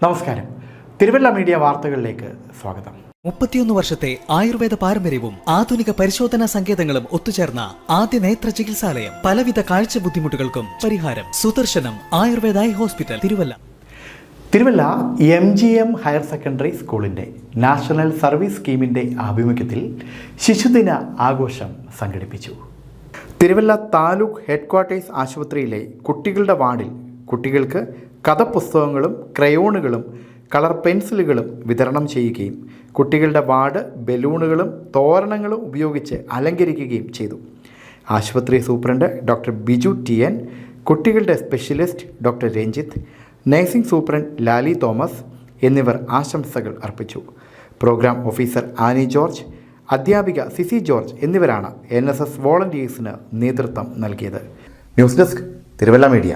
നമസ്കാരം. തിരുവല്ല മീഡിയ വാർത്തകളിലേക്ക് സ്വാഗതം. 31 വർഷത്തെ ആയുർവേദ പാരമ്പര്യവും ആധുനിക പരിശോധനാ സങ്കേതങ്ങളും ഒത്തുചേർന്ന ആദ്യ നേത്ര ചികിത്സാലയം. പലവിധ കാഴ്ച ബുദ്ധിമുട്ടുകൾക്കും പരിഹാരം. Sudarshanam Ayurveda eye hospital, Thiruvalla. Thiruvalla MGM higher secondary സ്കൂളിൻ്റെ നാഷണൽ സർവീസ് സ്കീമിൻ്റെ ആഭിമുഖ്യത്തിൽ ശിശുദിന ആഘോഷം സംഘടിപ്പിച്ചു. തിരുവല്ല താലൂക്ക് ഹെഡ്ക്വാർട്ടേഴ്സ് ആശുപത്രിയിലെ കുട്ടികളുടെ വാർഡിൽ കുട്ടികൾക്ക് കഥപുസ്തകങ്ങളും ക്രയോണുകളും കളർ പെൻസിലുകളും വിതരണം ചെയ്യുകയും കുട്ടികളുടെ വാർഡ് ബലൂണുകളും തോരണങ്ങളും ഉപയോഗിച്ച് അലങ്കരിക്കുകയും ചെയ്തു. ആശുപത്രി സൂപ്രണ്ട് ഡോക്ടർ ബിജു TN, കുട്ടികളുടെ specialist doctor Ranjith, nursing superintendent Lali Thomas എന്നിവർ ആശംസകൾ അർപ്പിച്ചു. പ്രോഗ്രാം ഓഫീസർ ആനി ജോർജ്, അധ്യാപിക സിസി ജോർജ് എന്നിവരാണ് NSS വോളണ്ടിയേഴ്സിന് നേതൃത്വം നൽകിയത്. News desk, Thiruvalla media.